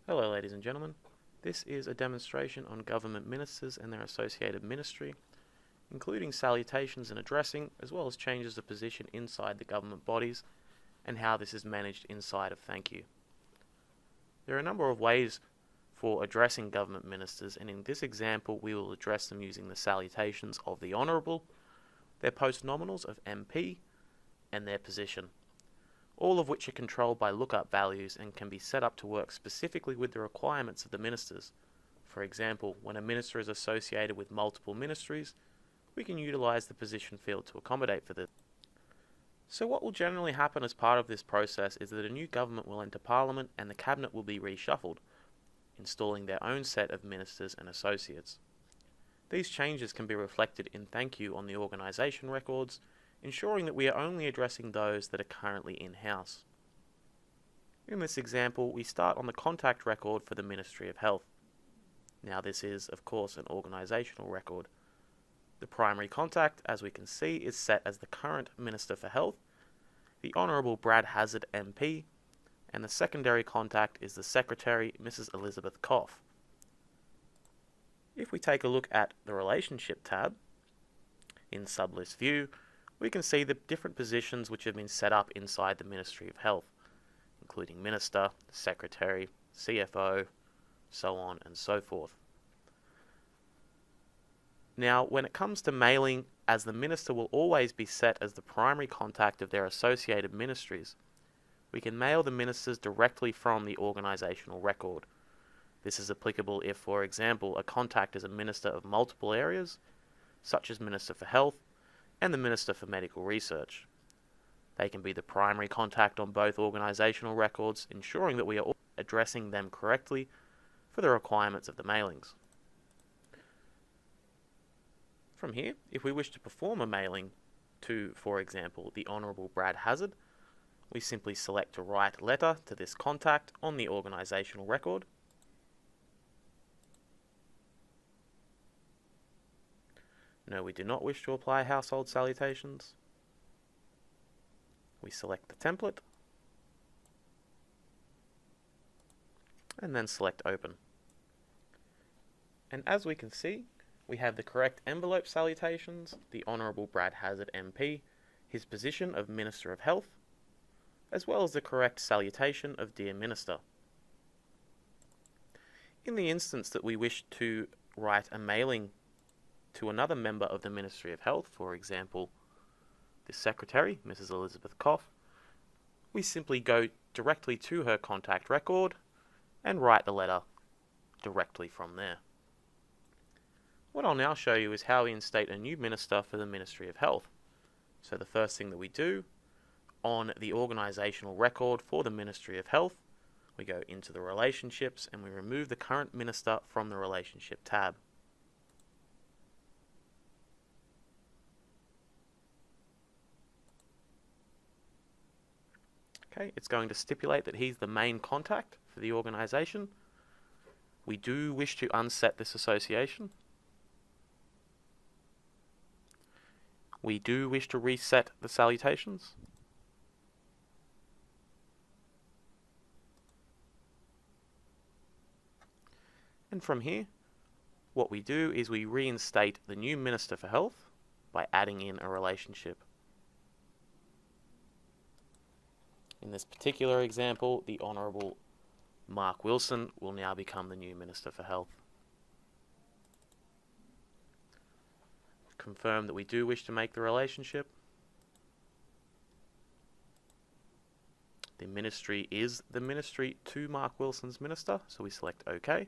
Hello ladies and gentlemen, this is a demonstration on government ministers and their associated ministry, including salutations and addressing, as well as changes of position inside the government bodies and how this is managed inside of thankQ. There are a number of ways for addressing government ministers, and in this example we will address them using the salutations of the Honourable, their postnominals of MP, and their position, all of which are controlled by lookup values and can be set up to work specifically with the requirements of the ministers. For example, when a minister is associated with multiple ministries, we can utilize the position field to accommodate for this. So what will generally happen as part of this process is that a new government will enter Parliament and the Cabinet will be reshuffled, installing their own set of ministers and associates. These changes can be reflected in thankQ on the organisation records, ensuring that we are only addressing those that are currently in-house. In this example, we start on the contact record for the Ministry of Health. Now this is, of course, an organisational record. The primary contact, as we can see, is set as the current Minister for Health, the Honourable Brad Hazzard MP, and the secondary contact is the Secretary, Mrs. Elizabeth Cough. If we take a look at the Relationship tab, in Sublist View, we can see the different positions which have been set up inside the Ministry of Health, including Minister, Secretary, CFO, so on and so forth. Now, when it comes to mailing, as the Minister will always be set as the primary contact of their associated ministries, we can mail the ministers directly from the organisational record. This is applicable if, for example, a contact is a minister of multiple areas, such as Minister for Health, and the Minister for Medical Research. They can be the primary contact on both organisational records, ensuring that we are addressing them correctly for the requirements of the mailings. From here, if we wish to perform a mailing to, for example, the Honourable Brad Hazzard, we simply select to write letter to this contact on the organisational record. No, we do not wish to apply household salutations. We select the template and then select open. And as we can see, we have the correct envelope salutations, the Honourable Brad Hazzard MP, his position of Minister of Health, as well as the correct salutation of Dear Minister. In the instance that we wish to write a mailing to another member of the Ministry of Health, for example, the Secretary, Mrs. Elizabeth Cough, we simply go directly to her contact record and write the letter directly from there. What I'll now show you is how we instate a new minister for the Ministry of Health. So the first thing that we do, on the organisational record for the Ministry of Health, we go into the relationships and we remove the current minister from the relationship tab. Okay, it's going to stipulate that he's the main contact for the organisation. We do wish to unset this association. We do wish to reset the salutations. And from here, what we do is we reinstate the new Minister for Health by adding in a relationship. In this particular example, the Honourable Mark Wilson will now become the new Minister for Health. Confirm that we do wish to make the relationship. The ministry is the ministry to Mark Wilson's minister, so we select OK.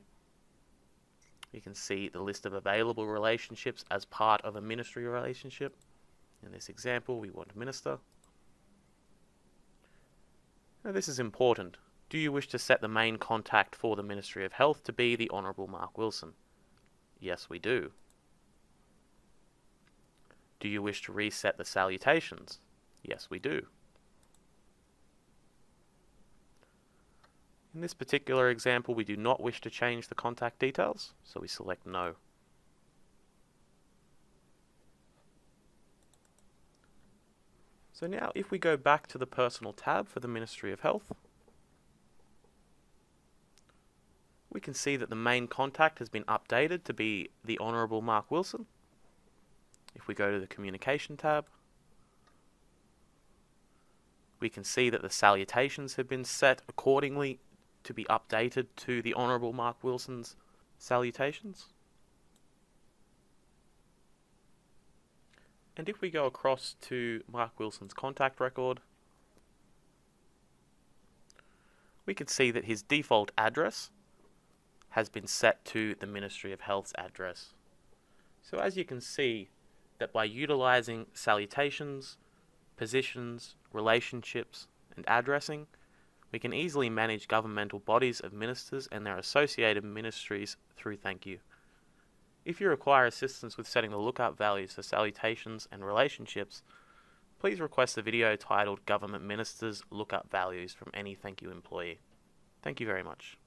You can see the list of available relationships as part of a ministry relationship. In this example, we want minister. Now this is important. Do you wish to set the main contact for the Ministry of Health to be the Honourable Mark Wilson? Yes, we do. Do you wish to reset the salutations? Yes, we do. In this particular example, we do not wish to change the contact details, so we select no. So now if we go back to the Personal tab for the Ministry of Health, We can see that the main contact has been updated to be the Honourable Mark Wilson. If we go to the Communication tab, we can see that the salutations have been set accordingly to be updated to the Honourable Mark Wilson's salutations. And if we go across to Mark Wilson's contact record, we can see that his default address has been set to the Ministry of Health's address. So as you can see, that by utilising salutations, positions, relationships, and addressing, we can easily manage governmental bodies of ministers and their associated ministries through thankQ. If you require assistance with setting the lookup values for salutations and relationships, please request a video titled Government Ministers Lookup Values from any thankQ employee. Thank you very much.